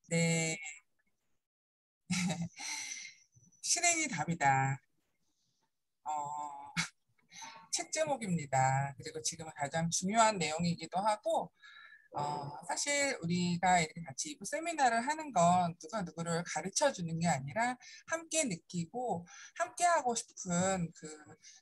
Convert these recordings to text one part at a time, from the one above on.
네, 실행이 답이다. 어, 책 제목입니다. 그리고 지금 가장 중요한 내용이기도 하고, 사실 우리가 이렇게 같이 이부 세미나를 하는 건 누가 누구를 가르쳐 주는 게 아니라 함께 느끼고 함께 하고 싶은 그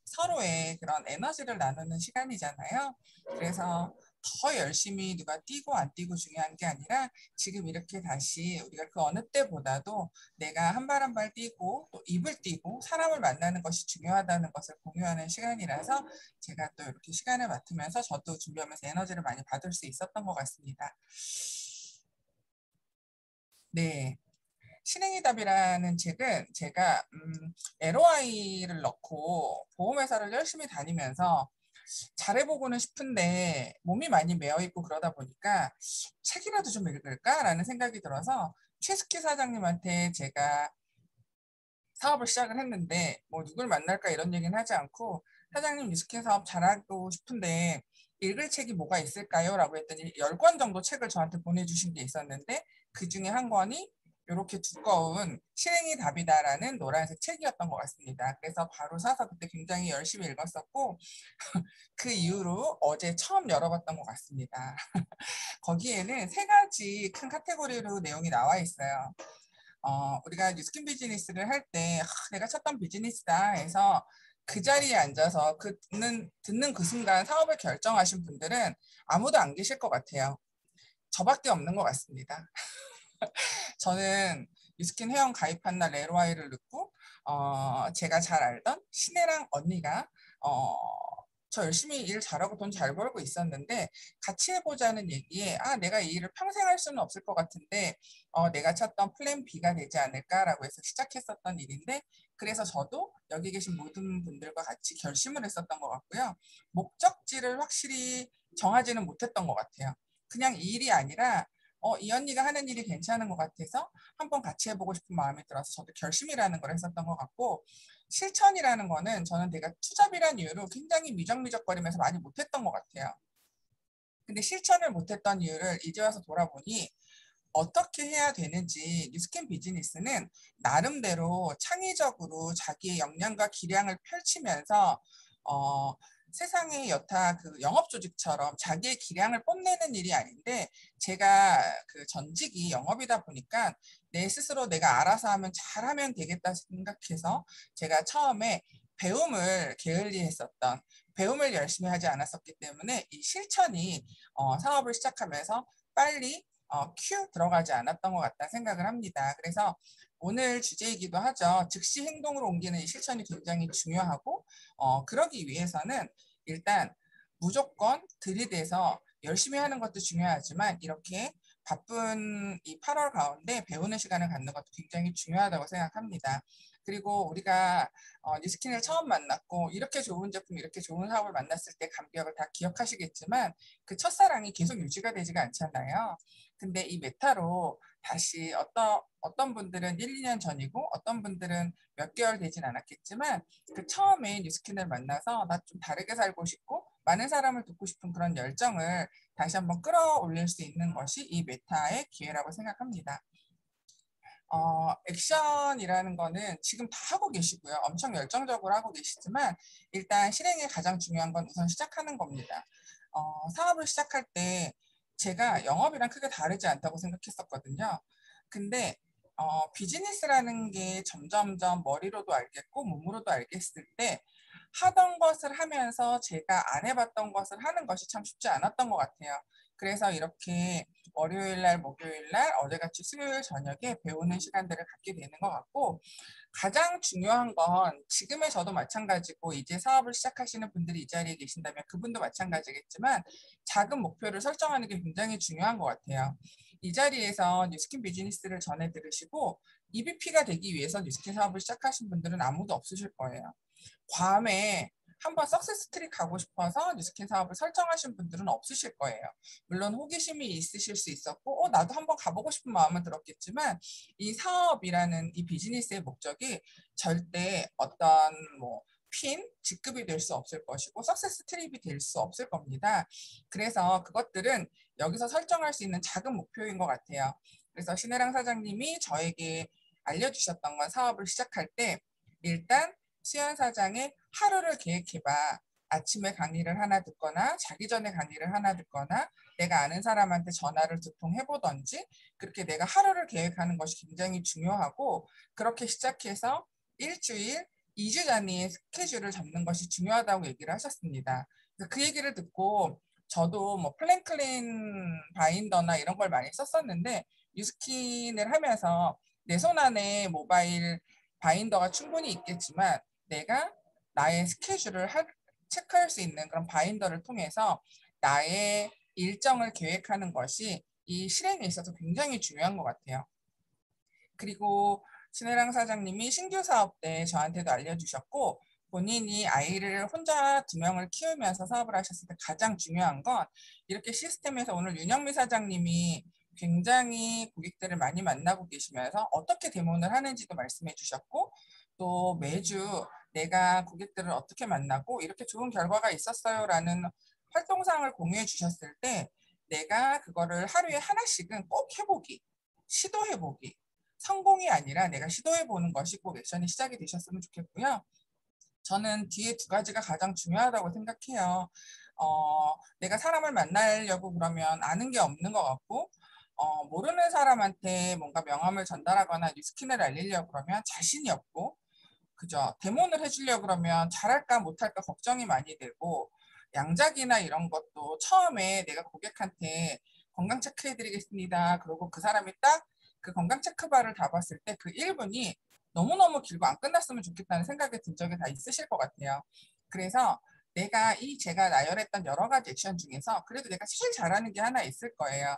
서로의 그런 에너지를 나누는 시간이잖아요. 그래서 더 열심히 누가 뛰고 안 뛰고 중요한 게 아니라 지금 이렇게 다시 우리가 그 어느 때보다도 내가 한 발 한 발 뛰고 또 입을 뛰고 사람을 만나는 것이 중요하다는 것을 공유하는 시간이라서 제가 또 이렇게 시간을 맡으면서 저도 준비하면서 에너지를 많이 받을 수 있었던 것 같습니다. 네. 신행의 답이라는 책은 제가 LOI를 넣고 보험회사를 열심히 다니면서 잘해보고는 싶은데 몸이 많이 메어있고 그러다 보니까 책이라도 좀 읽을까라는 생각이 들어서 최스키 사장님한테 제가 사업을 시작을 했는데 뭐 누굴 만날까 이런 얘기는 하지 않고 사장님 뉴스킨 사업 잘하고 싶은데 읽을 책이 뭐가 있을까요? 라고 했더니 10권 정도 책을 저한테 보내주신 게 있었는데 그 중에 한 권이 이렇게 두꺼운 실행이 답이다라는 노란색 책이었던 것 같습니다. 그래서 바로 사서 그때 굉장히 열심히 읽었었고 그 이후로 어제 처음 열어봤던 것 같습니다. 거기에는 세 가지 큰 카테고리로 내용이 나와 있어요. 우리가 뉴스킨 비즈니스를 할 때 내가 찾던 비즈니스다 해서 그 자리에 앉아서 듣는 그 순간 사업을 결정하신 분들은 아무도 안 계실 것 같아요. 저밖에 없는 것 같습니다. 저는 뉴스킨 회원 가입한 날 LOI를 넣고 제가 잘 알던 신혜랑 언니가 어, 저 열심히 일 잘하고 돈 잘 벌고 있었는데 같이 해보자는 얘기에 내가 이 일을 평생 할 수는 없을 것 같은데 내가 찾던 플랜 B가 되지 않을까라고 해서 시작했었던 일인데 그래서 저도 여기 계신 모든 분들과 같이 결심을 했었던 것 같고요. 목적지를 확실히 정하지는 못했던 것 같아요. 그냥 이 일이 아니라 이 언니가 하는 일이 괜찮은 것 같아서 한번 같이 해보고 싶은 마음이 들어서 저도 결심이라는 걸 했었던 것 같고 실천이라는 거는 저는 내가 투잡이라는 이유로 굉장히 미적미적거리면서 많이 못했던 것 같아요. 근데 실천을 못했던 이유를 이제 와서 돌아보니 어떻게 해야 되는지 뉴스캔 비즈니스는 나름대로 창의적으로 자기의 역량과 기량을 펼치면서 어, 세상의 여타 그 영업 조직처럼 자기의 기량을 뽐내는 일이 아닌데 제가 그 전직이 영업이다 보니까 내 스스로 내가 알아서 하면 잘하면 되겠다 생각해서 제가 처음에 배움을 게을리했었던 배움을 열심히 하지 않았었기 때문에 이 실천이 사업을 시작하면서 빨리 큐 들어가지 않았던 것 같다 생각을 합니다. 그래서 오늘 주제이기도 하죠. 즉시 행동으로 옮기는 이 실천이 굉장히 중요하고 그러기 위해서는 일단 무조건 들이대서 열심히 하는 것도 중요하지만 이렇게 바쁜 이 8월 가운데 배우는 시간을 갖는 것도 굉장히 중요하다고 생각합니다. 그리고 우리가 뉴스킨을 처음 만났고 이렇게 좋은 제품, 이렇게 좋은 사업을 만났을 때 감격을 다 기억하시겠지만 그 첫사랑이 계속 유지가 되지가 않잖아요. 근데 이 메타로 다시 어떤 분들은 1, 2년 전이고 어떤 분들은 몇 개월 되진 않았겠지만 그 처음에 뉴스킨을 만나서 나 좀 다르게 살고 싶고 많은 사람을 돕고 싶은 그런 열정을 다시 한번 끌어올릴 수 있는 것이 이 메타의 기회라고 생각합니다. 액션이라는 거는 지금 다 하고 계시고요. 엄청 열정적으로 하고 계시지만 일단 실행에 가장 중요한 건 우선 시작하는 겁니다. 사업을 시작할 때 제가 영업이랑 크게 다르지 않다고 생각했었거든요. 근데 비즈니스라는 게 점점점 머리로도 알겠고 몸으로도 알겠을 때 하던 것을 하면서 제가 안 해봤던 것을 하는 것이 참 쉽지 않았던 것 같아요. 그래서 이렇게 월요일 날, 목요일 날, 어제같이 수요일 저녁에 배우는 시간들을 갖게 되는 것 같고 가장 중요한 건 지금의 저도 마찬가지고 이제 사업을 시작하시는 분들이 이 자리에 계신다면 그분도 마찬가지겠지만 작은 목표를 설정하는 게 굉장히 중요한 것 같아요. 이 자리에서 뉴스킨 비즈니스를 전해 들으시고 EVP가 되기 위해서 뉴스킨 사업을 시작하신 분들은 아무도 없으실 거예요. 괌에 한번 석세스 트릭 가고 싶어서 뉴스킨 사업을 설정하신 분들은 없으실 거예요. 물론 호기심이 있으실 수 있었고, 나도 한번 가보고 싶은 마음은 들었겠지만, 이 사업이라는 이 비즈니스의 목적이 절대 어떤 뭐 직급이 될 수 없을 것이고, 석세스 트립이 될 수 없을 겁니다. 그래서 그것들은 여기서 설정할 수 있는 작은 목표인 것 같아요. 그래서 신혜랑 사장님이 저에게 알려주셨던 건 사업을 시작할 때 일단 수연 사장의 하루를 계획해봐. 아침에 강의를 하나 듣거나 자기 전에 강의를 하나 듣거나 내가 아는 사람한테 전화를 두 통 해보던지 그렇게 내가 하루를 계획하는 것이 굉장히 중요하고 그렇게 시작해서 일주일, 2주 단위의 스케줄을 잡는 것이 중요하다고 얘기를 하셨습니다. 그 얘기를 듣고 저도 뭐 플랭클린 바인더나 이런 걸 많이 썼었는데 뉴스킨을 하면서 내 손 안에 모바일 바인더가 충분히 있겠지만 내가 나의 스케줄을 체크할 수 있는 그런 바인더를 통해서 나의 일정을 계획하는 것이 이 실행에 있어서 굉장히 중요한 것 같아요. 그리고 신혜랑 사장님이 신규 사업 때 저한테도 알려주셨고 본인이 아이를 혼자 2명을 키우면서 사업을 하셨을 때 가장 중요한 건 이렇게 시스템에서 오늘 윤영미 사장님이 굉장히 고객들을 많이 만나고 계시면서 어떻게 데모를 하는지도 말씀해 주셨고 또 매주 내가 고객들을 어떻게 만나고 이렇게 좋은 결과가 있었어요라는 활동상을 공유해 주셨을 때 내가 그거를 하루에 하나씩은 꼭 해보기, 시도해보기 성공이 아니라 내가 시도해보는 것이 꼭 액션이 시작이 되셨으면 좋겠고요. 저는 뒤에 2가지가 가장 중요하다고 생각해요. 내가 사람을 만나려고 그러면 아는 게 없는 것 같고 모르는 사람한테 뭔가 명함을 전달하거나 뉴스킨을 알리려고 그러면 자신이 없고 그죠? 데모를 해주려고 그러면 잘할까 못할까 걱정이 많이 되고 양작이나 이런 것도 처음에 내가 고객한테 건강 체크해드리겠습니다. 그리고 그 사람이 딱 그 건강 체크바를 다 봤을 때 그 1분이 너무너무 길고 안 끝났으면 좋겠다는 생각이 든 적이 다 있으실 것 같아요. 그래서 내가 제가 나열했던 여러 가지 액션 중에서 그래도 내가 제일 잘하는 게 하나 있을 거예요.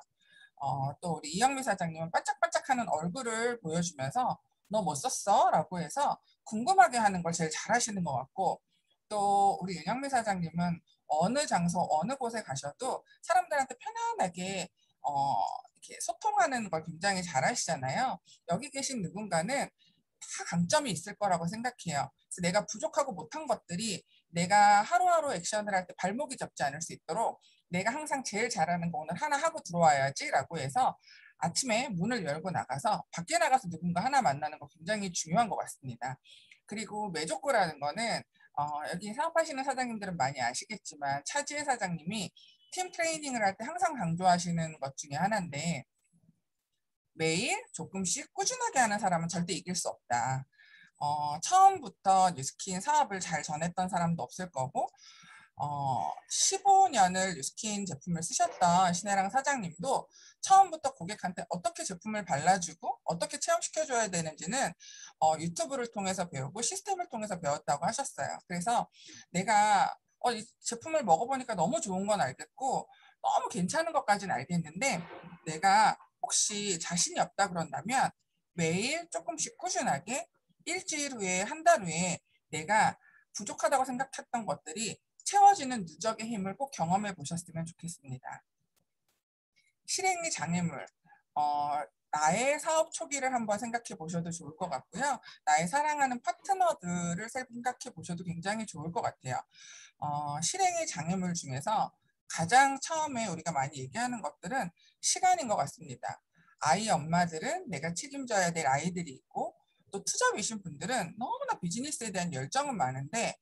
또 우리 이영미 사장님은 반짝반짝하는 얼굴을 보여주면서 너 뭐 썼어? 라고 해서 궁금하게 하는 걸 제일 잘하시는 것 같고 또 우리 윤영미 사장님은 어느 장소 어느 곳에 가셔도 사람들한테 편안하게 이렇게 소통하는 걸 굉장히 잘하시잖아요. 여기 계신 누군가는 다 강점이 있을 거라고 생각해요. 그래서 내가 부족하고 못한 것들이 내가 하루하루 액션을 할 때 발목이 잡지 않을 수 있도록 내가 항상 제일 잘하는 거 오늘 하나 하고 들어와야지 라고 해서 아침에 문을 열고 나가서 밖에 나가서 누군가 하나 만나는 거 굉장히 중요한 것 같습니다. 그리고 매족구라는 거는 여기 사업하시는 사장님들은 많이 아시겠지만 차지혜 사장님이 팀 트레이닝을 할 때 항상 강조하시는 것 중에 하나인데 매일 조금씩 꾸준하게 하는 사람은 절대 이길 수 없다. 처음부터 뉴스킨 사업을 잘 전했던 사람도 없을 거고 15년을 뉴스킨 제품을 쓰셨던 신혜랑 사장님도 처음부터 고객한테 어떻게 제품을 발라주고 어떻게 체험시켜줘야 되는지는 유튜브를 통해서 배우고 시스템을 통해서 배웠다고 하셨어요. 그래서 내가 이 제품을 먹어보니까 너무 좋은 건 알겠고 너무 괜찮은 것까지는 알겠는데 내가 혹시 자신이 없다 그런다면 매일 조금씩 꾸준하게 일주일 후에 한 달 후에 내가 부족하다고 생각했던 것들이 채워지는 누적의 힘을 꼭 경험해 보셨으면 좋겠습니다. 실행의 장애물, 나의 사업 초기를 한번 생각해 보셔도 좋을 것 같고요. 나의 사랑하는 파트너들을 생각해 보셔도 굉장히 좋을 것 같아요. 실행의 장애물 중에서 가장 처음에 우리가 많이 얘기하는 것들은 시간인 것 같습니다. 아이 엄마들은 내가 책임져야 될 아이들이 있고 또 투잡이신 분들은 너무나 비즈니스에 대한 열정은 많은데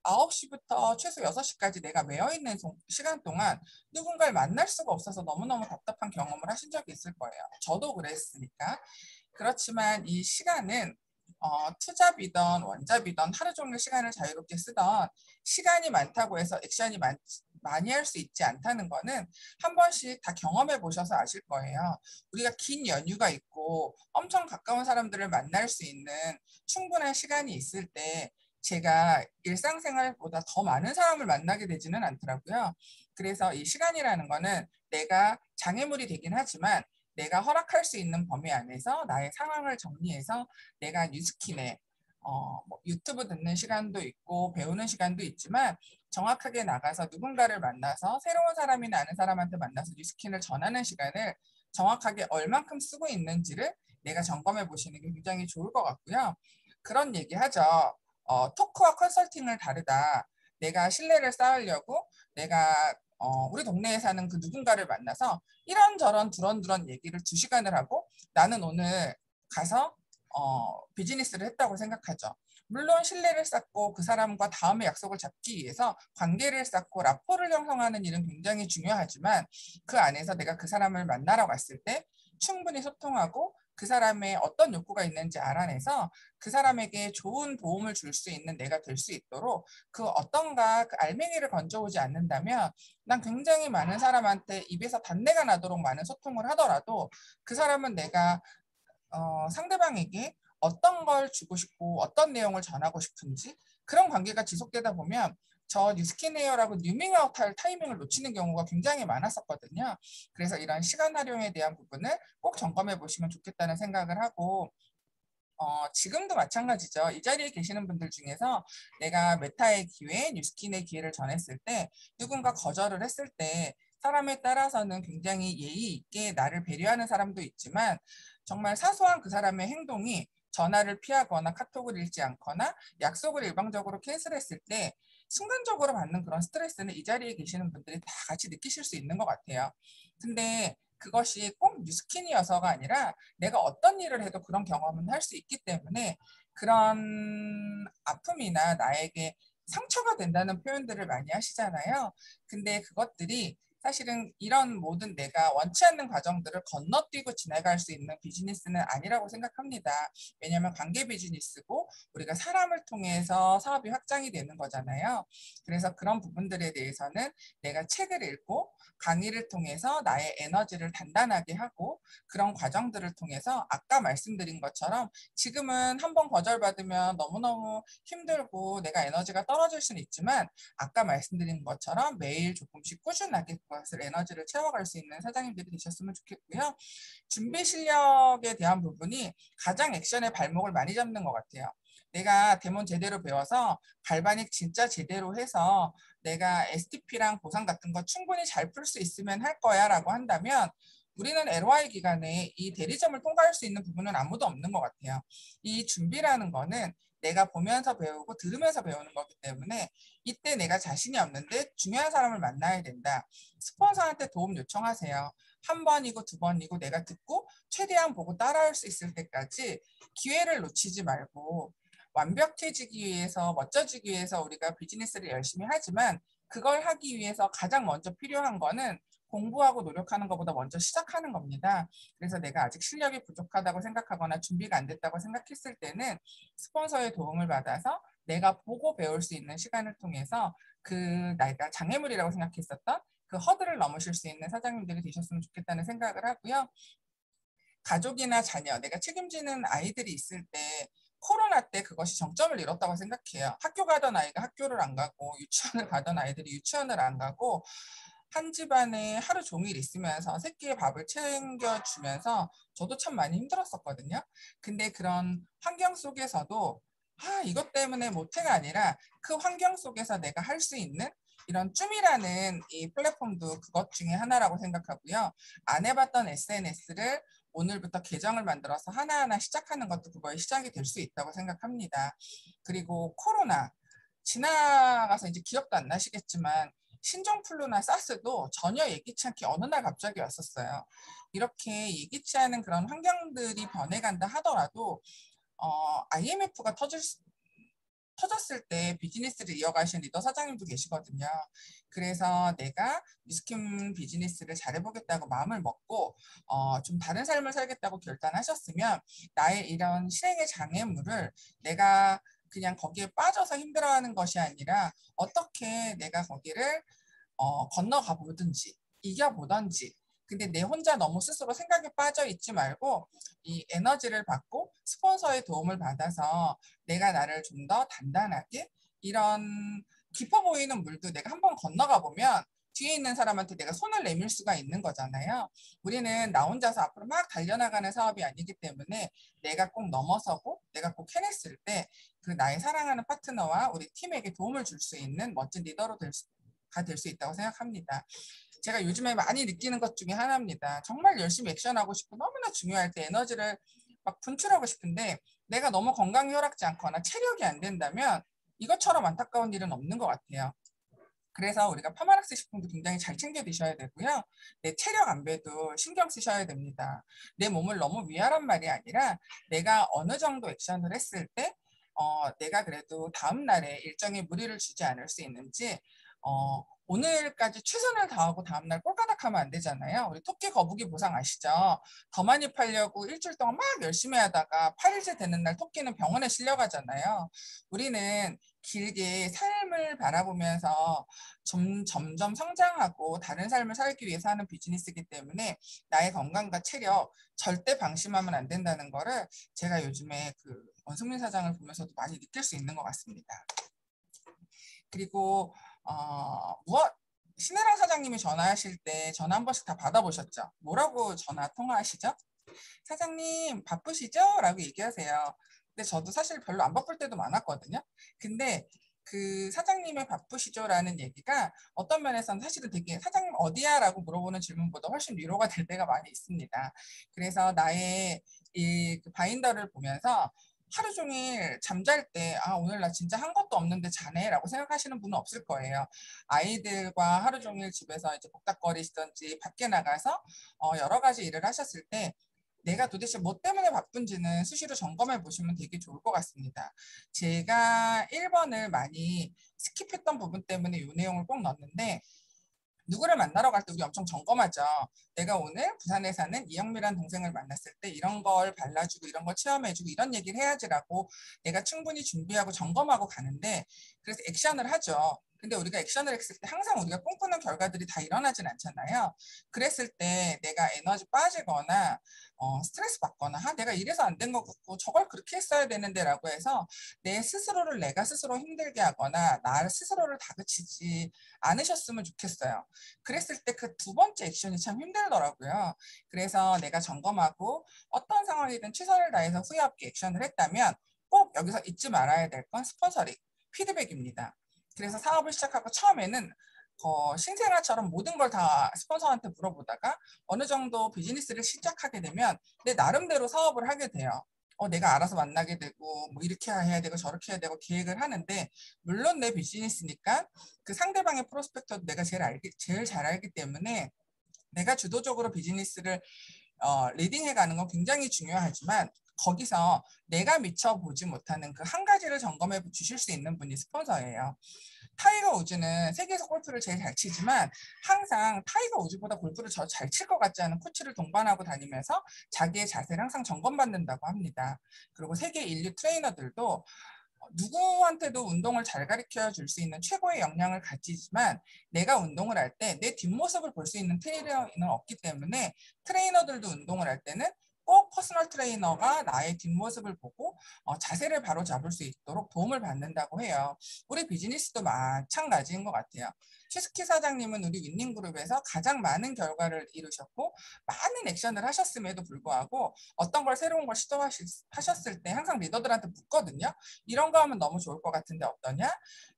9시부터 최소 6시까지 내가 매여있는 시간 동안 누군가를 만날 수가 없어서 너무너무 답답한 경험을 하신 적이 있을 거예요. 저도 그랬으니까. 그렇지만 이 시간은 투잡이던 원잡이던 하루 종일 시간을 자유롭게 쓰던 시간이 많다고 해서 액션이 많이 할 수 있지 않다는 거는 한 번씩 다 경험해 보셔서 아실 거예요. 우리가 긴 연휴가 있고 엄청 가까운 사람들을 만날 수 있는 충분한 시간이 있을 때 제가 일상생활보다 더 많은 사람을 만나게 되지는 않더라고요. 그래서 이 시간이라는 거는 내가 장애물이 되긴 하지만 내가 허락할 수 있는 범위 안에서 나의 상황을 정리해서 내가 뉴스킨에 뭐 유튜브 듣는 시간도 있고 배우는 시간도 있지만 정확하게 나가서 누군가를 만나서 새로운 사람이나 아는 사람한테 만나서 뉴스킨을 전하는 시간을 정확하게 얼만큼 쓰고 있는지를 내가 점검해 보시는 게 굉장히 좋을 것 같고요. 그런 얘기 하죠. 토크와 컨설팅을 다르다. 내가 신뢰를 쌓으려고 내가 우리 동네에 사는 그 누군가를 만나서 이런저런 두런두런 얘기를 2시간을 하고 나는 오늘 가서 비즈니스를 했다고 생각하죠. 물론 신뢰를 쌓고 그 사람과 다음에 약속을 잡기 위해서 관계를 쌓고 라포를 형성하는 일은 굉장히 중요하지만 그 안에서 내가 그 사람을 만나러 갔을 때 충분히 소통하고 그 사람의 어떤 욕구가 있는지 알아내서 그 사람에게 좋은 도움을 줄 수 있는 내가 될 수 있도록 그 어떤가 그 알맹이를 건져오지 않는다면 난 굉장히 많은 사람한테 입에서 단내가 나도록 많은 소통을 하더라도 그 사람은 내가 상대방에게 어떤 걸 주고 싶고 어떤 내용을 전하고 싶은지 그런 관계가 지속되다 보면 저 뉴스키네어라고 뉴밍아웃 할 타이밍을 놓치는 경우가 굉장히 많았었거든요. 그래서 이런 시간 활용에 대한 부분을 꼭 점검해 보시면 좋겠다는 생각을 하고 지금도 마찬가지죠. 이 자리에 계시는 분들 중에서 내가 메타의 기회, 뉴스킨의 기회를 전했을 때 누군가 거절을 했을 때 사람에 따라서는 굉장히 예의 있게 나를 배려하는 사람도 있지만 정말 사소한 그 사람의 행동이 전화를 피하거나 카톡을 읽지 않거나 약속을 일방적으로 캔슬했을 때 순간적으로 받는 그런 스트레스는 이 자리에 계시는 분들이 다 같이 느끼실 수 있는 것 같아요. 근데 그것이 꼭 뉴스킨이어서가 아니라 내가 어떤 일을 해도 그런 경험은 할 수 있기 때문에 그런 아픔이나 나에게 상처가 된다는 표현들을 많이 하시잖아요. 근데 그것들이 사실은 이런 모든 내가 원치 않는 과정들을 건너뛰고 지나갈 수 있는 비즈니스는 아니라고 생각합니다. 왜냐하면 관계 비즈니스고 우리가 사람을 통해서 사업이 확장이 되는 거잖아요. 그래서 그런 부분들에 대해서는 내가 책을 읽고 강의를 통해서 나의 에너지를 단단하게 하고 그런 과정들을 통해서 아까 말씀드린 것처럼 지금은 한번 거절받으면 너무너무 힘들고 내가 에너지가 떨어질 수는 있지만 아까 말씀드린 것처럼 매일 조금씩 꾸준하게 그것을 에너지를 채워갈 수 있는 사장님들이 되셨으면 좋겠고요. 준비 실력에 대한 부분이 가장 액션의 발목을 많이 잡는 것 같아요. 내가 데몬 제대로 배워서 갈바닉 진짜 제대로 해서 내가 STP랑 보상 같은 거 충분히 잘 풀 수 있으면 할 거야 라고 한다면 우리는 LOI 기간에 이 대리점을 통과할 수 있는 부분은 아무도 없는 것 같아요. 이 준비라는 거는 내가 보면서 배우고 들으면서 배우는 거기 때문에 이때 내가 자신이 없는데 중요한 사람을 만나야 된다. 스폰서한테 도움 요청하세요. 한 번이고 2번이고 내가 듣고 최대한 보고 따라할 수 있을 때까지 기회를 놓치지 말고 완벽해지기 위해서 멋져지기 위해서 우리가 비즈니스를 열심히 하지만 그걸 하기 위해서 가장 먼저 필요한 거는 공부하고 노력하는 것보다 먼저 시작하는 겁니다. 그래서 내가 아직 실력이 부족하다고 생각하거나 준비가 안 됐다고 생각했을 때는 스폰서의 도움을 받아서 내가 보고 배울 수 있는 시간을 통해서 그 내가 장애물이라고 생각했었던 그 허들을 넘으실 수 있는 사장님들이 되셨으면 좋겠다는 생각을 하고요. 가족이나 자녀, 내가 책임지는 아이들이 있을 때 코로나 때 그것이 정점을 잃었다고 생각해요. 학교 가던 아이가 학교를 안 가고 유치원을 가던 아이들이 유치원을 안 가고 한 집안에 하루 종일 있으면서 새끼의 밥을 챙겨주면서 저도 참 많이 힘들었었거든요. 근데 그런 환경 속에서도 이것 때문에 못해가 아니라 그 환경 속에서 내가 할 수 있는 이런 줌이라는 이 플랫폼도 그것 중에 하나라고 생각하고요. 안 해봤던 SNS를 오늘부터 계정을 만들어서 하나하나 시작하는 것도 그거의 시작이 될 수 있다고 생각합니다. 그리고 코로나 지나가서 이제 기억도 안 나시겠지만 신종플루나 사스도 전혀 예기치 않게 어느 날 갑자기 왔었어요. 이렇게 예기치 않은 그런 환경들이 변해간다 하더라도 IMF가 터졌을 때 비즈니스를 이어가신 리더 사장님도 계시거든요. 그래서 내가 뉴스킨 비즈니스를 잘해보겠다고 마음을 먹고 좀 다른 삶을 살겠다고 결단하셨으면 나의 이런 실행의 장애물을 내가 그냥 거기에 빠져서 힘들어하는 것이 아니라 어떻게 내가 거기를 건너가 보든지 이겨보든지 근데 내 혼자 너무 스스로 생각에 빠져 있지 말고 이 에너지를 받고 스폰서의 도움을 받아서 내가 나를 좀 더 단단하게 이런 깊어 보이는 물도 내가 한번 건너가 보면 뒤에 있는 사람한테 내가 손을 내밀 수가 있는 거잖아요. 우리는 나 혼자서 앞으로 막 달려나가는 사업이 아니기 때문에 내가 꼭 넘어서고 내가 꼭 해냈을 때 그 나의 사랑하는 파트너와 우리 팀에게 도움을 줄 수 있는 멋진 리더로 될 수 있다고 생각합니다. 제가 요즘에 많이 느끼는 것 중에 하나입니다. 정말 열심히 액션하고 싶고 너무나 중요할 때 에너지를 막 분출하고 싶은데 내가 너무 건강이 허락지 않거나 체력이 안 된다면 이것처럼 안타까운 일은 없는 것 같아요. 그래서 우리가 파마락스 식품도 굉장히 잘 챙겨 드셔야 되고요. 내 체력 안배도 신경 쓰셔야 됩니다. 내 몸을 너무 위하란 말이 아니라 내가 어느 정도 액션을 했을 때 내가 그래도 다음 날에 일정에 무리를 주지 않을 수 있는지 오늘까지 최선을 다하고 다음날 꼴까닥하면 안 되잖아요. 우리 토끼 거북이 보상 아시죠? 더 많이 팔려고 일주일 동안 막 열심히 하다가 8일째 되는 날 토끼는 병원에 실려가잖아요. 우리는 길게 삶을 바라보면서 점점 성장하고 다른 삶을 살기 위해서 하는 비즈니스이기 때문에 나의 건강과 체력 절대 방심하면 안 된다는 거를 제가 요즘에 그 원승민 사장을 보면서도 많이 느낄 수 있는 것 같습니다. 그리고 신혜랑 사장님이 전화하실 때 전화 한 번씩 다 받아보셨죠? 뭐라고 전화 통화하시죠? 사장님 바쁘시죠? 라고 얘기하세요. 근데 저도 사실 별로 안 바쁠 때도 많았거든요. 근데 그 사장님의 바쁘시죠? 라는 얘기가 어떤 면에서는 사실은 되게 사장님 어디야? 라고 물어보는 질문보다 훨씬 위로가 될 때가 많이 있습니다. 그래서 나의 그 바인더를 보면서 하루 종일 잠잘 때, 오늘 나 진짜 한 것도 없는데 자네? 라고 생각하시는 분은 없을 거예요. 아이들과 하루 종일 집에서 이제 복닥거리시든지 밖에 나가서 여러 가지 일을 하셨을 때 내가 도대체 뭐 때문에 바쁜지는 수시로 점검해 보시면 되게 좋을 것 같습니다. 제가 1번을 많이 스킵했던 부분 때문에 이 내용을 꼭 넣었는데 누구를 만나러 갈 때 우리 엄청 점검하죠. 내가 오늘 부산에 사는 이영미란 동생을 만났을 때 이런 걸 발라주고 이런 걸 체험해주고 이런 얘기를 해야지라고 내가 충분히 준비하고 점검하고 가는데 그래서 액션을 하죠. 근데 우리가 액션을 했을 때 항상 우리가 꿈꾸는 결과들이 다 일어나진 않잖아요. 그랬을 때 내가 에너지 빠지거나 스트레스 받거나 내가 이래서 안 된 것 같고 저걸 그렇게 했어야 되는데 라고 해서 내 스스로를 내가 스스로 힘들게 하거나 나 스스로를 다그치지 않으셨으면 좋겠어요. 그랬을 때 그 두 번째 액션이 참 힘들더라고요. 그래서 내가 점검하고 어떤 상황이든 최선을 다해서 후회 없게 액션을 했다면 꼭 여기서 잊지 말아야 될 건 스폰서링, 피드백입니다. 그래서 사업을 시작하고 처음에는 신생아처럼 모든 걸 다 스폰서한테 물어보다가 어느 정도 비즈니스를 시작하게 되면 내 나름대로 사업을 하게 돼요. 내가 알아서 만나게 되고 뭐 이렇게 해야 되고 저렇게 해야 되고 계획을 하는데 물론 내 비즈니스니까 그 상대방의 프로스펙터도 내가 제일 잘 알기 때문에 내가 주도적으로 비즈니스를 리딩해 가는 건 굉장히 중요하지만 거기서 내가 미처 보지 못하는 그 한 가지를 점검해 주실 수 있는 분이 스폰서예요. 타이거 우즈는 세계에서 골프를 제일 잘 치지만 항상 타이거 우즈보다 골프를 더 잘 칠 것 같지 않은 코치를 동반하고 다니면서 자기의 자세를 항상 점검받는다고 합니다. 그리고 세계 인류 트레이너들도 누구한테도 운동을 잘 가르쳐 줄 수 있는 최고의 역량을 가지지만 내가 운동을 할 때 내 뒷모습을 볼 수 있는 트레이너는 없기 때문에 트레이너들도 운동을 할 때는 꼭 퍼스널 트레이너가 나의 뒷모습을 보고 자세를 바로 잡을 수 있도록 도움을 받는다고 해요. 우리 비즈니스도 마찬가지인 것 같아요. 최스키 사장님은 우리 윈닝그룹에서 가장 많은 결과를 이루셨고 많은 액션을 하셨음에도 불구하고 어떤 걸 새로운 걸 시도하셨을 때 항상 리더들한테 묻거든요. 이런 거 하면 너무 좋을 것 같은데 어떠냐?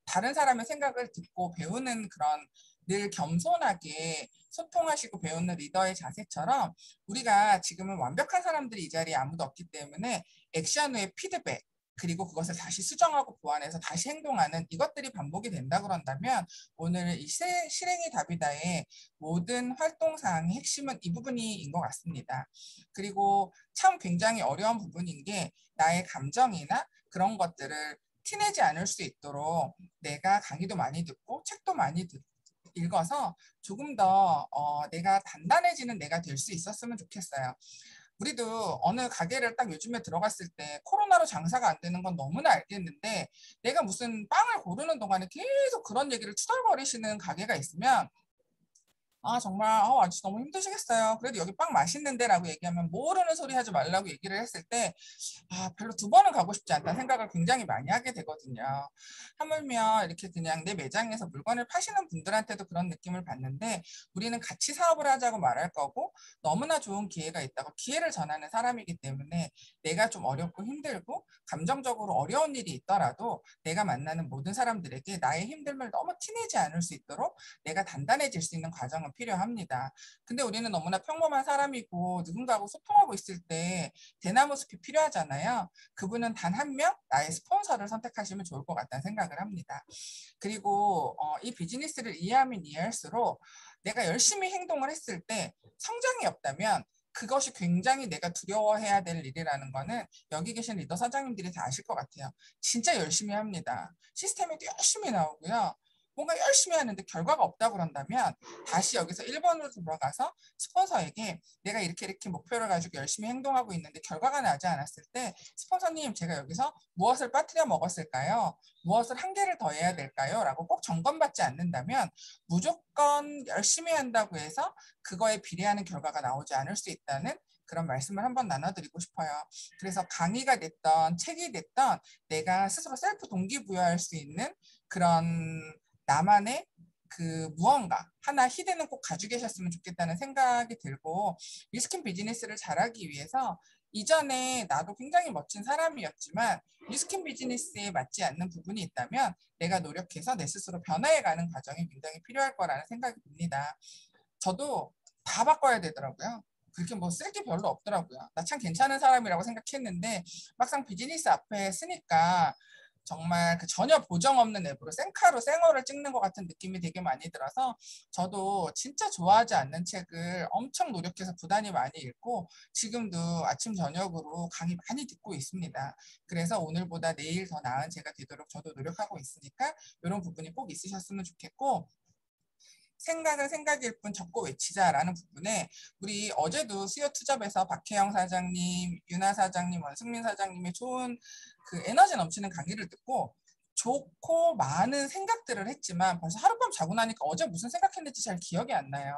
다른 사람의 생각을 듣고 배우는 그런 늘 겸손하게 소통하시고 배우는 리더의 자세처럼 우리가 지금은 완벽한 사람들이 이 자리에 아무도 없기 때문에 액션 후의 피드백 그리고 그것을 다시 수정하고 보완해서 다시 행동하는 이것들이 반복이 된다 그런다면 오늘 이 실행이 답이다의 모든 활동사항의 핵심은 이 부분인 것 같습니다. 그리고 참 굉장히 어려운 부분인 게 나의 감정이나 그런 것들을 티내지 않을 수 있도록 내가 강의도 많이 듣고 책도 많이 읽어서 조금 더 내가 단단해지는 내가 될 수 있었으면 좋겠어요. 우리도 어느 가게를 딱 요즘에 들어갔을 때 코로나로 장사가 안 되는 건 너무나 알겠는데 내가 무슨 빵을 고르는 동안에 계속 그런 얘기를 투덜거리시는 가게가 있으면 정말 아주 너무 힘드시겠어요. 그래도 여기 빵 맛있는데 라고 얘기하면 모르는 소리 하지 말라고 얘기를 했을 때 별로 두 번은 가고 싶지 않다는 생각을 굉장히 많이 하게 되거든요. 하물며 이렇게 그냥 내 매장에서 물건을 파시는 분들한테도 그런 느낌을 받는데 우리는 같이 사업을 하자고 말할 거고 너무나 좋은 기회가 있다고 기회를 전하는 사람이기 때문에 내가 좀 어렵고 힘들고 감정적으로 어려운 일이 있더라도 내가 만나는 모든 사람들에게 나의 힘듦을 너무 티내지 않을 수 있도록 내가 단단해질 수 있는 과정을 과정은 필요합니다. 근데 우리는 너무나 평범한 사람이고 누군가하고 소통하고 있을 때 대나무 숲이 필요하잖아요. 그분은 단 한 명, 나의 스폰서를 선택하시면 좋을 것 같다는 생각을 합니다. 그리고 이 비즈니스를 이해하면 이해할수록 내가 열심히 행동을 했을 때 성장이 없다면 그것이 굉장히 내가 두려워해야 될 일이라는 거는 여기 계신 리더 사장님들이 다 아실 것 같아요. 진짜 열심히 합니다. 시스템에도 열심히 나오고요. 뭔가 열심히 하는데 결과가 없다 그런다면 다시 여기서 1번으로 돌아가서 스폰서에게 내가 이렇게 목표를 가지고 열심히 행동하고 있는데 결과가 나지 않았을 때 스폰서님 제가 여기서 무엇을 빠뜨려 먹었을까요? 무엇을 한 개를 더 해야 될까요? 라고 꼭 점검받지 않는다면 무조건 열심히 한다고 해서 그거에 비례하는 결과가 나오지 않을 수 있다는 그런 말씀을 한번 나눠드리고 싶어요. 그래서 강의가 됐던 책이 됐던 내가 스스로 셀프 동기부여할 수 있는 그런 나만의 그 무언가 하나 히든은 꼭 가지고 계셨으면 좋겠다는 생각이 들고 리스킨 비즈니스를 잘하기 위해서 이전에 나도 굉장히 멋진 사람이었지만 리스킨 비즈니스에 맞지 않는 부분이 있다면 내가 노력해서 내 스스로 변화해가는 과정이 굉장히 필요할 거라는 생각이 듭니다. 저도 다 바꿔야 되더라고요. 그렇게 뭐 쓸 게 별로 없더라고요. 나 참 괜찮은 사람이라고 생각했는데 막상 비즈니스 앞에 쓰니까 정말 그 전혀 보정 없는 앱으로 생카로 생얼을 찍는 것 같은 느낌이 되게 많이 들어서 저도 진짜 좋아하지 않는 책을 엄청 노력해서 부단히 많이 읽고 지금도 아침 저녁으로 강의 많이 듣고 있습니다. 그래서 오늘보다 내일 더 나은 제가 되도록 저도 노력하고 있으니까 이런 부분이 꼭 있으셨으면 좋겠고 생각은 생각일 뿐 적고 외치자라는 부분에 우리 어제도 수요 투잡에서 박혜영 사장님, 윤아 사장님, 원승민 사장님의 좋은 그 에너지 넘치는 강의를 듣고 좋고 많은 생각들을 했지만 벌써 하룻밤 자고 나니까 어제 무슨 생각했는지 잘 기억이 안 나요.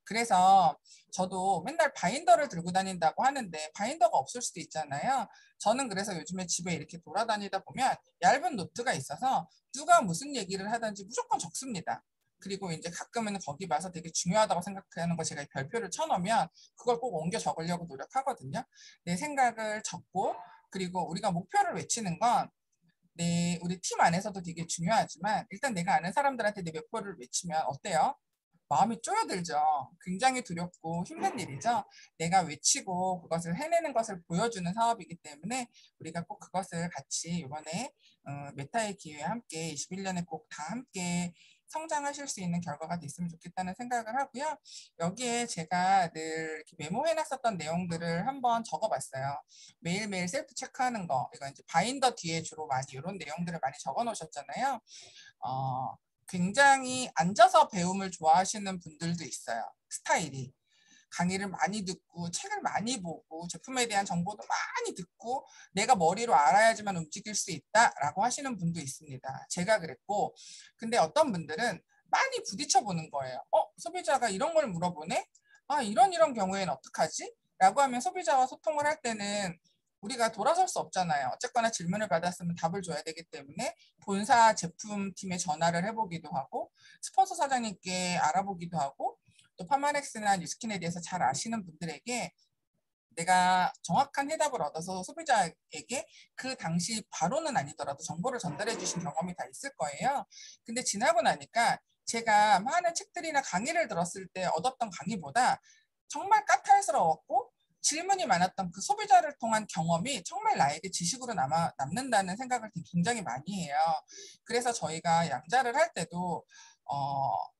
그래서 저도 맨날 바인더를 들고 다닌다고 하는데 바인더가 없을 수도 있잖아요. 저는 그래서 요즘에 집에 이렇게 돌아다니다 보면 얇은 노트가 있어서 누가 무슨 얘기를 하든지 무조건 적습니다. 그리고 이제 가끔은 거기 봐서 되게 중요하다고 생각하는 거 제가 별표를 쳐놓으면 그걸 꼭 옮겨 적으려고 노력하거든요. 내 생각을 적고 그리고 우리가 목표를 외치는 건 우리 팀 안에서도 되게 중요하지만 일단 내가 아는 사람들한테 내 목표를 외치면 어때요? 마음이 쪼여들죠. 굉장히 두렵고 힘든 일이죠. 내가 외치고 그것을 해내는 것을 보여주는 사업이기 때문에 우리가 꼭 그것을 같이 이번에 메타의 기회에 함께 21년에 꼭 다 함께 성장하실 수 있는 결과가 됐으면 좋겠다는 생각을 하고요. 여기에 제가 늘 이렇게 메모해놨었던 내용들을 한번 적어봤어요. 매일매일 셀프 체크하는 거. 이거 이제 바인더 뒤에 주로 많이 이런 내용들을 많이 적어놓으셨잖아요. 어, 굉장히 앉아서 배움을 좋아하시는 분들도 있어요. 스타일이. 강의를 많이 듣고 책을 많이 보고 제품에 대한 정보도 많이 듣고 내가 머리로 알아야지만 움직일 수 있다라고 하시는 분도 있습니다. 제가 그랬고 근데 어떤 분들은 많이 부딪혀 보는 거예요. 소비자가 이런 걸 물어보네? 아, 이런 경우에는 어떡하지? 라고 하면 소비자와 소통을 할 때는 우리가 돌아설 수 없잖아요. 어쨌거나 질문을 받았으면 답을 줘야 되기 때문에 본사 제품팀에 전화를 해보기도 하고 스폰서 사장님께 알아보기도 하고 또 파마넥스나 뉴스킨에 대해서 잘 아시는 분들에게 내가 정확한 해답을 얻어서 소비자에게 그 당시 바로는 아니더라도 정보를 전달해 주신 경험이 다 있을 거예요. 근데 지나고 나니까 제가 많은 책들이나 강의를 들었을 때 얻었던 강의보다 정말 까탈스러웠고 질문이 많았던 그 소비자를 통한 경험이 정말 나에게 지식으로 남는다는 생각을 굉장히 많이 해요. 그래서 저희가 양자를 할 때도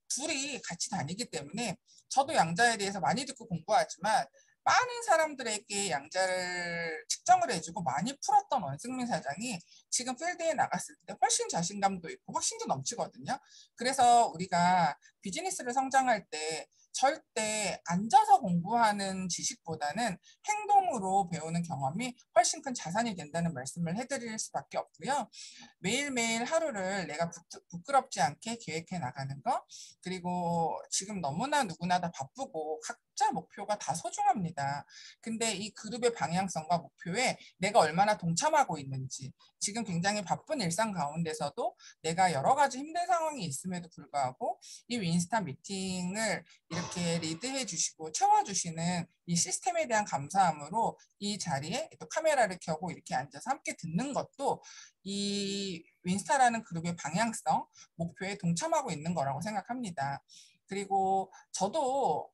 둘이 같이 다니기 때문에 저도 양자에 대해서 많이 듣고 공부하지만 많은 사람들에게 양자를 측정을 해주고 많이 풀었던 원승민 사장이 지금 필드에 나갔을 때 훨씬 자신감도 있고 확신도 넘치거든요. 그래서 우리가 비즈니스를 성장할 때 절대 앉아서 공부하는 지식보다는 행동으로 배우는 경험이 훨씬 큰 자산이 된다는 말씀을 해드릴 수밖에 없고요. 매일매일 하루를 내가 부끄럽지 않게 계획해 나가는 거 그리고 지금 너무나 누구나 다 바쁘고 각자 목표가 다 소중합니다. 근데 이 그룹의 방향성과 목표에 내가 얼마나 동참하고 있는지 지금 굉장히 바쁜 일상 가운데서도 내가 여러 가지 힘든 상황이 있음에도 불구하고 이 윈스타 미팅을 이렇게 리드해 주시고 채워주시는 이 시스템에 대한 감사함으로 이 자리에 또 카메라를 켜고 이렇게 앉아서 함께 듣는 것도 이 윈스타라는 그룹의 방향성, 목표에 동참하고 있는 거라고 생각합니다. 그리고 저도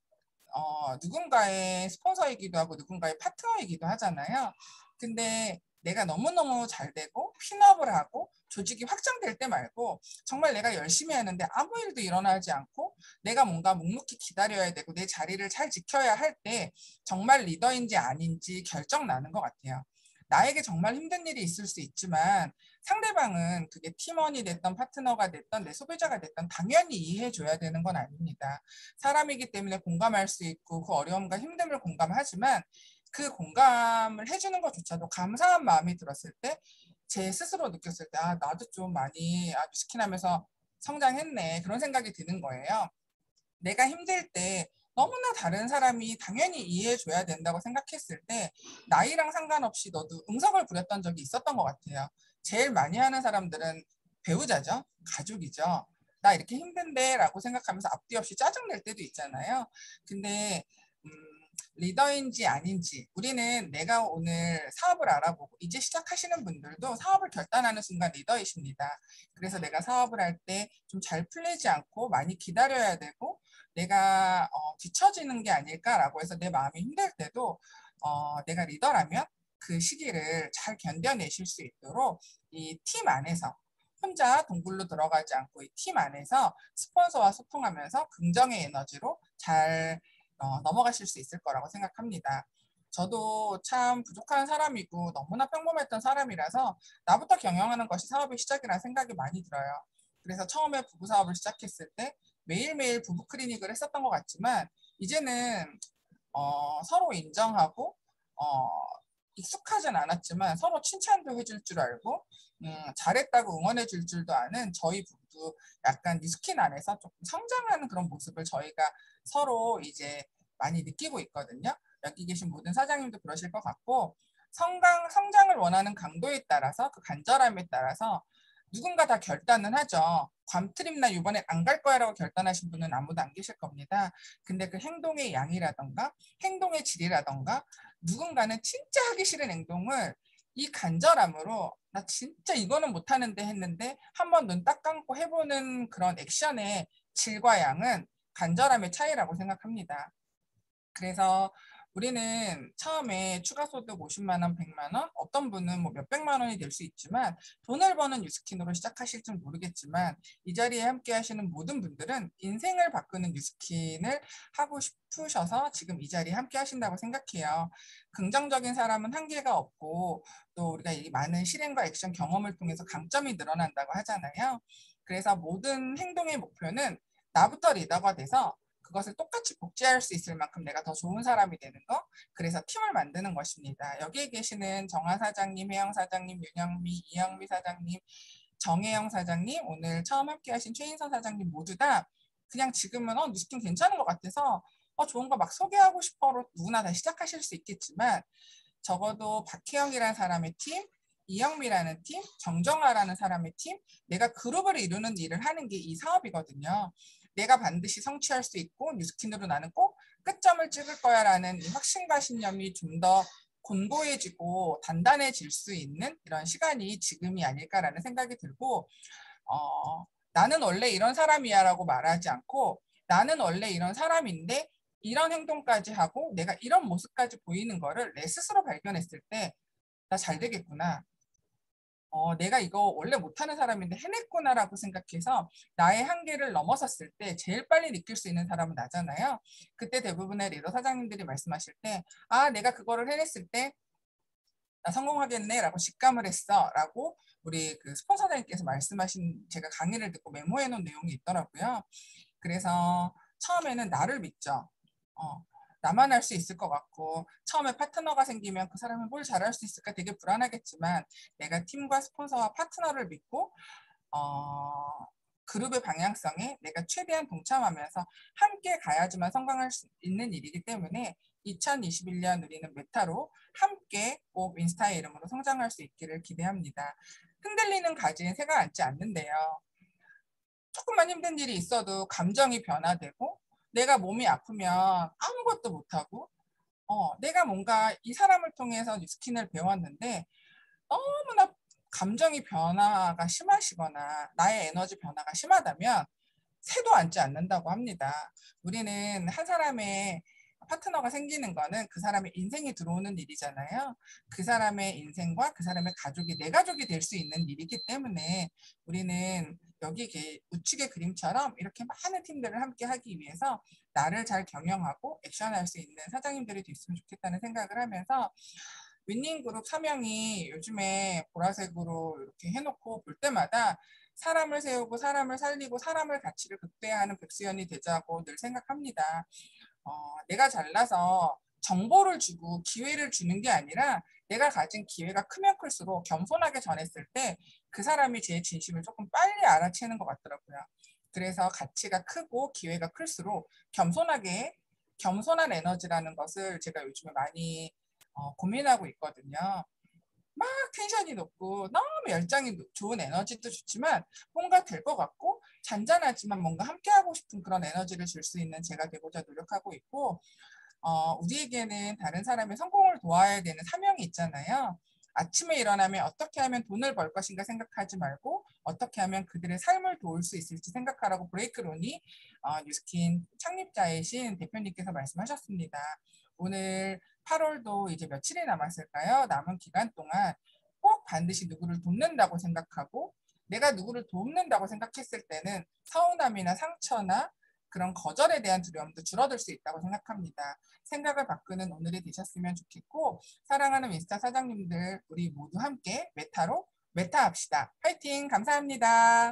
누군가의 스폰서이기도 하고 누군가의 파트너이기도 하잖아요. 근데 내가 너무너무 잘 되고 핀업을 하고 조직이 확장될 때 말고 정말 내가 열심히 하는데 아무 일도 일어나지 않고 내가 뭔가 묵묵히 기다려야 되고 내 자리를 잘 지켜야 할 때 정말 리더인지 아닌지 결정 나는 것 같아요. 나에게 정말 힘든 일이 있을 수 있지만 상대방은 그게 팀원이 됐던 파트너가 됐던 내 소비자가 됐던 당연히 이해해 줘야 되는 건 아닙니다. 사람이기 때문에 공감할 수 있고 그 어려움과 힘듦을 공감하지만 그 공감을 해주는 것조차도 감사한 마음이 들었을 때 제 스스로 느꼈을 때 아, 나도 좀 많이 뉴스킨하면서 성장했네 그런 생각이 드는 거예요. 내가 힘들 때 너무나 다른 사람이 당연히 이해해 줘야 된다고 생각했을 때 나이랑 상관없이 너도 응석을 부렸던 적이 있었던 것 같아요. 제일 많이 하는 사람들은 배우자죠. 가족이죠. 나 이렇게 힘든데 라고 생각하면서 앞뒤 없이 짜증낼 때도 있잖아요. 근데 음, 리더인지 아닌지 우리는 내가 오늘 사업을 알아보고 이제 시작하시는 분들도 사업을 결단하는 순간 리더이십니다. 그래서 내가 사업을 할 때 좀 잘 풀리지 않고 많이 기다려야 되고 내가 뒤처지는 게 아닐까라고 해서 내 마음이 힘들 때도 내가 리더라면 그 시기를 잘 견뎌내실 수 있도록 이 팀 안에서 혼자 동굴로 들어가지 않고 이 팀 안에서 스폰서와 소통하면서 긍정의 에너지로 잘 넘어가실 수 있을 거라고 생각합니다. 저도 참 부족한 사람이고 너무나 평범했던 사람이라서 나부터 경영하는 것이 사업의 시작이라는 생각이 많이 들어요. 그래서 처음에 부부 사업을 시작했을 때 매일매일 부부 클리닉을 했었던 것 같지만 이제는 서로 인정하고 어, 익숙하진 않았지만 서로 칭찬도 해줄 줄 알고 잘했다고 응원해 줄 줄도 아는 저희 부부 약간 뉴스킨 안에서 조금 성장하는 그런 모습을 저희가 서로 이제 많이 느끼고 있거든요. 여기 계신 모든 사장님도 그러실 것 같고 성장을 원하는 강도에 따라서 그 간절함에 따라서 누군가 다 결단은 하죠. 괌트립나 이번에 안 갈 거야라고 결단하신 분은 아무도 안 계실 겁니다. 근데 그 행동의 양이라던가 행동의 질이라던가 누군가는 진짜 하기 싫은 행동을 이 간절함으로 나 진짜 이거는 못하는데 했는데 한번 눈 딱 감고 해보는 그런 액션의 질과 양은 간절함의 차이라고 생각합니다. 그래서 우리는 처음에 추가 소득 50만 원, 100만 원, 어떤 분은 뭐 몇백만 원이 될 수 있지만 돈을 버는 뉴스킨으로 시작하실지 모르겠지만 이 자리에 함께 하시는 모든 분들은 인생을 바꾸는 뉴스킨을 하고 싶으셔서 지금 이 자리에 함께 하신다고 생각해요. 긍정적인 사람은 한계가 없고 또 우리가 이 많은 실행과 액션 경험을 통해서 강점이 늘어난다고 하잖아요. 그래서 모든 행동의 목표는 나부터 리더가 돼서 그것을 똑같이 복제할 수 있을 만큼 내가 더 좋은 사람이 되는 거. 그래서 팀을 만드는 것입니다. 여기에 계시는 정하 사장님, 혜영 사장님, 윤영미, 이영미 사장님, 정혜영 사장님, 오늘 처음 함께 하신 최인선 사장님 모두 다 그냥 지금은 뉴스킨 괜찮은 것 같아서 좋은 거 막 소개하고 싶어로 누구나 다 시작하실 수 있겠지만 적어도 박혜영이라는 사람의 팀, 이영미라는 팀, 정정아라는 사람의 팀, 내가 그룹을 이루는 일을 하는 게 이 사업이거든요. 내가 반드시 성취할 수 있고 뉴스킨으로 나는 꼭 끝점을 찍을 거야라는 이 확신과 신념이 좀 더 곤고해지고 단단해질 수 있는 이런 시간이 지금이 아닐까라는 생각이 들고 나는 원래 이런 사람이야라고 말하지 않고 나는 원래 이런 사람인데 이런 행동까지 하고 내가 이런 모습까지 보이는 거를 내 스스로 발견했을 때 나 잘 되겠구나. 내가 이거 원래 못하는 사람인데 해냈구나라고 생각해서 나의 한계를 넘어섰을 때 제일 빨리 느낄 수 있는 사람은 나잖아요. 그때 대부분의 리더 사장님들이 말씀하실 때, 아, 내가 그거를 해냈을 때 나 성공하겠네라고 직감을 했어라고 우리 그 스폰서장님께서 말씀하신 제가 강의를 듣고 메모해 놓은 내용이 있더라고요. 그래서 처음에는 나를 믿죠. 어, 나만 할 수 있을 것 같고 처음에 파트너가 생기면 그 사람은 뭘 잘할 수 있을까 되게 불안하겠지만 내가 팀과 스폰서와 파트너를 믿고 그룹의 방향성에 내가 최대한 동참하면서 함께 가야지만 성공할 수 있는 일이기 때문에 2021년 우리는 메타로 함께 꼭 윈스타의 이름으로 성장할 수 있기를 기대합니다. 흔들리는 가지는 새가 앉지 않는데요. 조금만 힘든 일이 있어도 감정이 변화되고 내가 몸이 아프면 아무것도 못하고 내가 뭔가 이 사람을 통해서 뉴스킨을 배웠는데 너무나 감정이 변화가 심하시거나 나의 에너지 변화가 심하다면 새도 앉지 않는다고 합니다. 우리는 한 사람의 파트너가 생기는 거는 그 사람의 인생이 들어오는 일이잖아요. 그 사람의 인생과 그 사람의 가족이 내 가족이 될 수 있는 일이기 때문에 우리는 여기 우측의 그림처럼 이렇게 많은 팀들을 함께 하기 위해서 나를 잘 경영하고 액션할 수 있는 사장님들이 됐으면 좋겠다는 생각을 하면서 윈닝그룹 사명이 요즘에 보라색으로 이렇게 해놓고 볼 때마다 사람을 세우고 사람을 살리고 사람을 가치를 극대화하는 백수연이 되자고 늘 생각합니다. 내가 잘나서 정보를 주고 기회를 주는 게 아니라 내가 가진 기회가 크면 클수록 겸손하게 전했을 때 그 사람이 제 진심을 조금 빨리 알아채는 것 같더라고요. 그래서 가치가 크고 기회가 클수록 겸손한 에너지라는 것을 제가 요즘에 많이 고민하고 있거든요. 막 텐션이 높고 너무 열정이 좋은 에너지도 좋지만 뭔가 될 것 같고 잔잔하지만 뭔가 함께하고 싶은 그런 에너지를 줄 수 있는 제가 되고자 노력하고 있고 우리에게는 다른 사람의 성공을 도와야 되는 사명이 있잖아요. 아침에 일어나면 어떻게 하면 돈을 벌 것인가 생각하지 말고 어떻게 하면 그들의 삶을 도울 수 있을지 생각하라고 브레이크 로니 뉴스킨 창립자이신 대표님께서 말씀하셨습니다. 오늘 8월도 이제 며칠이 남았을까요? 남은 기간 동안 꼭 반드시 누구를 돕는다고 생각하고 내가 누구를 돕는다고 생각했을 때는 서운함이나 상처나 그런 거절에 대한 두려움도 줄어들 수 있다고 생각합니다. 생각을 바꾸는 오늘이 되셨으면 좋겠고 사랑하는 윈스타 사장님들 우리 모두 함께 메타로 메타합시다. 파이팅! 감사합니다.